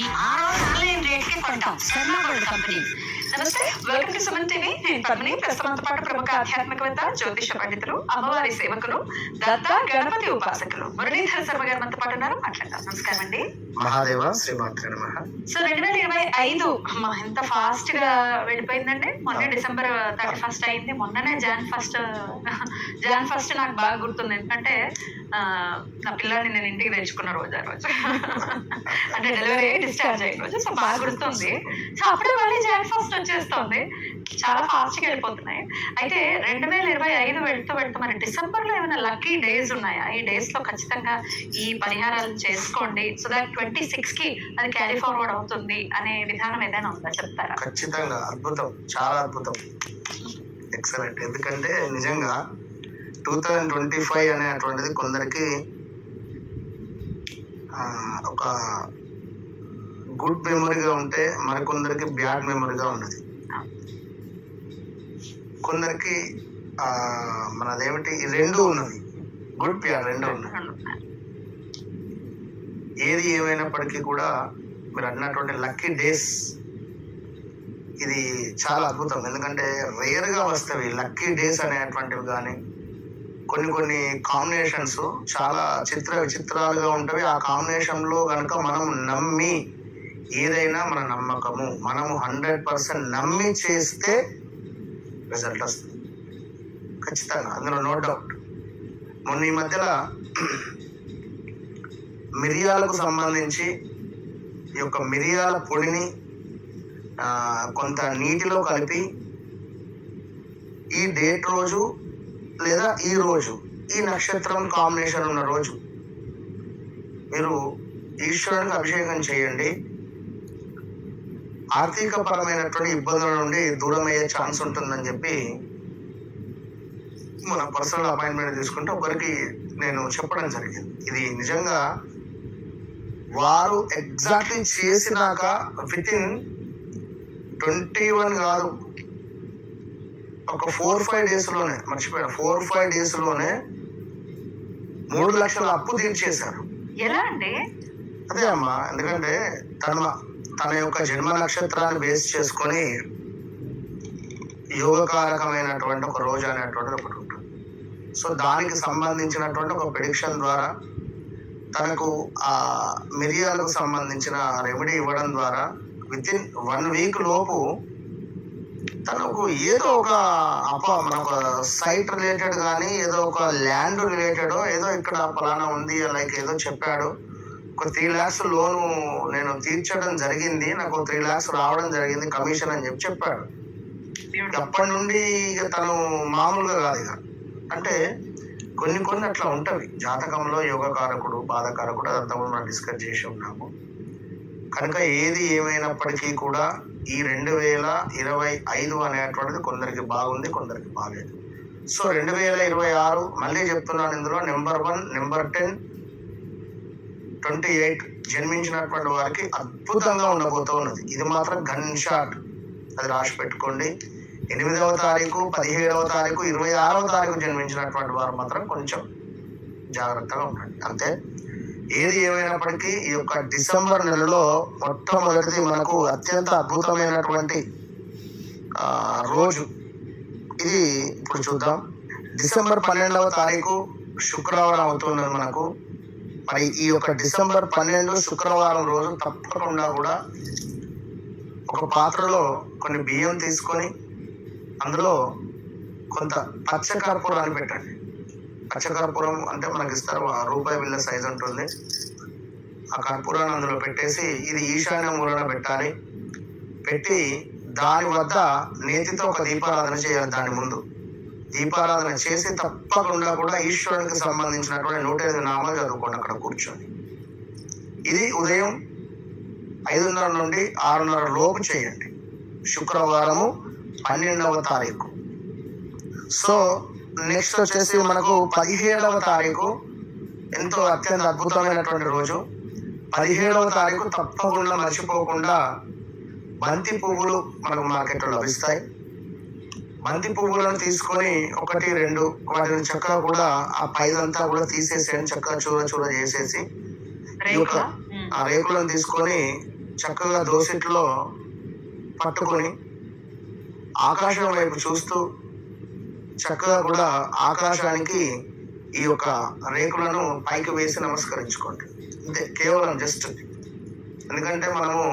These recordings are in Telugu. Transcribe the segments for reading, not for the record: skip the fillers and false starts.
ఈ ఆన్లైన్ రేట్కి కొంటాం. Sharma gold company. నమస్తే, వెల్కమ్ టు సుమన్ టీవీ. నేను పద్మిని. ప్రస్తుతంతో పాటు ప్రముఖ ఆధ్యాత్మికవేత్త, జ్యోతిష పండితులు, అమ్మవారి సేవకులు, దత్త గణపతి ఉపాసకులు మురళీధర శర్మ గారు మనతో పాటు ఉన్నారు. మాట్లాడతాం. నమస్కారం అండి. మహాదేవ శ్రీమాత్రే నమః. సో 2025 ఎంత ఫాస్ట్ గా వెళ్ళిపోయిందండి. మొన్న డిసెంబర్ 31 అయింది. మొన్ననే జాన్ ఫస్ట్ నాకు బాగా గుర్తుంది. ఎందుకంటే నా పిల్లల్ని నేను ఇంటికి తెచ్చుకున్న రోజు ఆ రోజు అంటే డెలివరీ డిశ్చార్జ్ అయిన రోజు. సో బాగా గుర్తుంది. సో అప్పుడే మళ్ళీ జాన్ ఫస్ట్ వచ్చేస్తుంది. చాలా ఫాస్ట్ గా వెళ్ళిపోతున్నాయి. అయితే 2025 వెళ్తూ మరి డిసెంబర్ లో ఏమైనా లక్కీ డేస్ ఉన్నాయా? ఈ డేస్ లో ఖచ్చితంగా ఈ పరిహారాలు చేసుకోండి, సో దట్ 26 కి అది క్యారీ ఫార్వర్డ్ అవుతుంది అనే విధానం ఏదైనా ఉందా, చెప్తారా? ఖచ్చితంగా అద్భుతం, చాలా అద్భుతం, ఎక్సలెంట్. ఎందుకంటే నిజంగా 2025 అనేటువంటిది కొందరికి ఒక గుడ్ మెమొరీగా ఉంటే మరికొందరికి బ్యాడ్ మెమొరీగా ఉన్నది. కొందరికి మనదేమిటి రెండు ఉన్నది, గుడ్ బ్యాడ్ రెండు ఉన్నది. ఏది ఏమైనప్పటికీ కూడా మీరు అన్నటువంటి లక్కీ డేస్ ఇది చాలా అద్భుతం. ఎందుకంటే రేర్గా వస్తాయి లక్కీ డేస్ అనేటువంటివి. కానీ కొన్ని కాంబినేషన్స్ చాలా విచిత్రాలుగా ఉంటవి. ఆ కాంబినేషన్లో కనుక మనం నమ్మి ఏదైనా మన నమ్మకము మనము 100% నమ్మి చేస్తే రిజల్ట్ వస్తుంది ఖచ్చితంగా, అందులో నో డౌట్. మొన్న ఈ మధ్యలో మిరియాలకు సంబంధించి ఈ యొక్క మిరియాల పొడిని కొంత నీటిలో కలిపి ఈ డేట్ రోజు లేదా ఈ రోజు ఈ నక్షత్రం కాంబినేషన్ ఉన్న రోజు మీరు ఈశ్వరునికి అభిషేకం చేయండి. ఆర్థిక పరమైనటువంటి ఇబ్బందుల నుండి దూరం అయ్యే ఛాన్స్ ఉంటుందని చెప్పి మన పర్సనల్ అపాయింట్మెంట్ తీసుకుంటే ఒకరికి నేను చెప్పడం జరిగింది. ఇది నిజంగా వారు ఎగ్జాక్ట్లీ చేసినాక విత్ ఇన్ 21 కాదు, ఒక 4-5 డేస్లోనే, మర్చిపోయాను, 4-5 డేస్లోనే 3 లక్షల అప్పు తీర్చేశారు. ఎలా అంటే అదే అమ్మా, ఎందుకంటే తన యొక్క జన్మ నక్షత్రాన్ని బేస్ చేసుకొని యోగకారకమైనటువంటి ఒక రోజు అనేటువంటిది ఒకటి ఉంటుంది. సో దానికి సంబంధించినటువంటి ఒక ప్రిడిక్షన్ ద్వారా తనకు ఆ మిరియాలకు సంబంధించిన రెమెడీ ఇవ్వడం ద్వారా విత్ ఇన్ 1 వీక్ లోపు తనకు ఏదో ఒక మన ఒక సైట్ రిలేటెడ్ కానీ ఏదో ఒక ల్యాండ్ రిలేటెడ్ ఏదో ఇక్కడ ఫలానా ఉంది లైక్ ఏదో చెప్పాడు. ఒక 3 lakhs లోను నేను తీర్చడం జరిగింది, నాకు 3 lakhs రావడం జరిగింది కమిషన్ అని చెప్పాడు. అప్పటి నుండి ఇక తను మామూలుగా కాదు. ఇక అంటే కొన్ని అట్లా ఉంటవి జాతకంలో. యోగకారకుడు, బాధకారకుడు అదంతా మనం డిస్కస్ చేసి ఉన్నాము. కనుక ఏది ఏమైనప్పటికీ కూడా ఈ 2025 అనేటువంటిది కొందరికి బాగుంది, కొందరికి బాగాలేదు. సో 2026 మళ్ళీ చెప్తున్నాను, ఇందులో నెంబర్ 1, నెంబర్ 10, 28 జన్మించినటువంటి వారికి అద్భుతంగా ఉండబోతూ ఉన్నది. ఇది మాత్రం గన్ షాట్, అది రాసి పెట్టుకోండి. 8వ తారీఖు, 17వ తారీఖు, 26వ తారీఖు జన్మించినటువంటి వారు మాత్రం కొంచెం జాగ్రత్తగా ఉండండి అంతే. ఏది ఏమైనప్పటికీ ఈ యొక్క డిసెంబర్ నెలలో మొట్టమొదటిది మనకు అత్యంత అద్భుతమైనటువంటి రోజు ఇది. ఇప్పుడు చూద్దాం. డిసెంబర్ 12వ తారీఖు శుక్రవారం అవుతున్నది మనకు. మరి ఈ యొక్క డిసెంబర్ 12 శుక్రవారం రోజు తప్పకుండా కూడా ఒక పాత్రలో కొన్ని బియ్యం తీసుకొని అందులో కొంత పచ్చకర్పూరాన్ని పెట్టండి. పచ్చకర్పూరం అంటే మనకి ఇస్తారు, రూపాయి బిళ్ళ సైజ్ ఉంటుంది. ఆ కర్పూరాన్ని అందులో పెట్టేసి ఇది ఈశాన్య మూలన పెట్టాలి. పెట్టి దాని వద్ద నేతితో ఒక దీపారాధన చేయాలి. దాని ముందు దీపారాధన చేసి తప్పకుండా కూడా ఈశ్వరునికి సంబంధించినటువంటి 105 నామాలు చదువుకోండి అక్కడ కూర్చొని. ఇది ఉదయం 5:30 నుండి 6:30 లోపు చేయండి. శుక్రవారము 12వ తారీఖు. సో నెక్స్ట్ వచ్చేసి మనకు 17వ తారీఖు ఎంతో అత్యంత అద్భుతమైనటువంటి రోజు. 17వ తారీఖు తప్పకుండా మర్చిపోకుండా బంతి పువ్వులు మనకు మార్కెట్లో లభిస్తాయి. బంతి పువ్వులను తీసుకొని 1-2 వాటిని చక్కగా కూడా ఆ పైదంతా కూడా తీసేసేయండి. చక్కగా చూర చేసేసి ఈ యొక్క ఆ రేకులను తీసుకొని చక్కగా దోసిట్లో పట్టుకొని ఆకాశం వైపు చూస్తూ చక్కగా కూడా ఆకాశానికి ఈ యొక్క రేకులను పైకి వేసి నమస్కరించుకోండి. అంతే, కేవలం జస్ట్. ఎందుకంటే మనము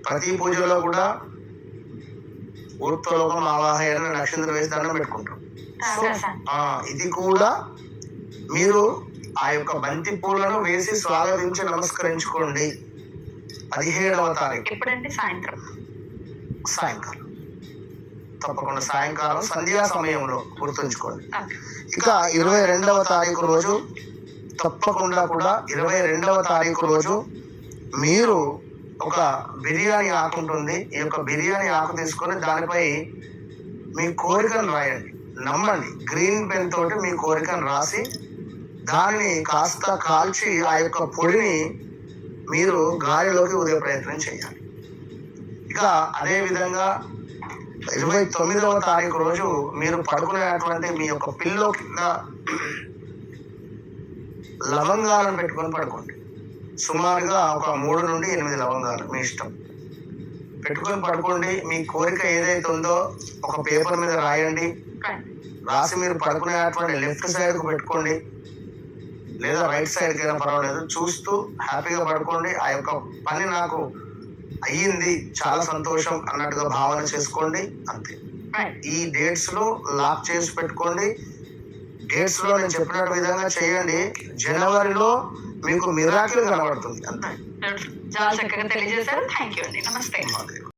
ప్రతి పూజలో కూడా ఊర్ధ్వలోకం ఆవాహన నక్షత్రం వేసి దండం పెట్టుకుంటాం. సో ఇది కూడా మీరు ఆ యొక్క బంతి పూలను వేసి స్వాగతించి నమస్కరించుకోండి. 17వ తారీఖు ఎప్పుడంటే సాయంకాలం, తప్పకుండా సాయంకాలం సంధ్యా సమయంలో గుర్తుంచుకోండి. ఇక 22వ తారీఖు రోజు తప్పకుండా కూడా 22వ తారీఖు రోజు మీరు ఒక బిర్యానీ ఆకు ఉంటుంది. ఈ యొక్క బిర్యానీ ఆకు తీసుకొని దానిపై మీ కోరికను రాయండి. నమ్మండి, గ్రీన్ పెన్ తోటి మీ కోరికను రాసి దానిని కాస్త కాల్చి ఆ యొక్క పొడిని మీరు గాలిలోకి వదిలే ప్రయత్నం చేయాలి. ఇక అదే విధంగా 29వ తారీఖు రోజు మీరు పడుకునేటువంటి మీ యొక్క పిల్లో కింద లవంగాలను పెట్టుకొని పడుకోండి. సుమారుగా ఒక 3 నుండి 8 లవంగాలు మీ ఇష్టం పెట్టుకొని పడుకోండి. మీ కోరిక ఏదైతే ఉందో ఒక పేపర్ మీద రాయండి. రాసి మీరు పడుకునేటువంటి లెఫ్ట్ సైడ్కు పెట్టుకోండి, లేదా రైట్ సైడ్కి అయినా పర్వాలేదు. చూస్తూ హ్యాపీగా పడుకోండి. ఆ యొక్క పని నాకు అయ్యింది, చాలా సంతోషం అన్నట్టుగా భావన చేసుకోండి. అంతే. ఈ డేట్స్ లో లాక్ చేసి పెట్టుకోండి. డేట్స్ లో నేను చెప్పినట్టు విధంగా చేయండి. జనవరిలో మీకు మిరాకిల్ కనబడుతుంది. అంతే. చాలా చక్కగా తెలియజేశారు. థ్యాంక్ యూ అండి. నమస్తే.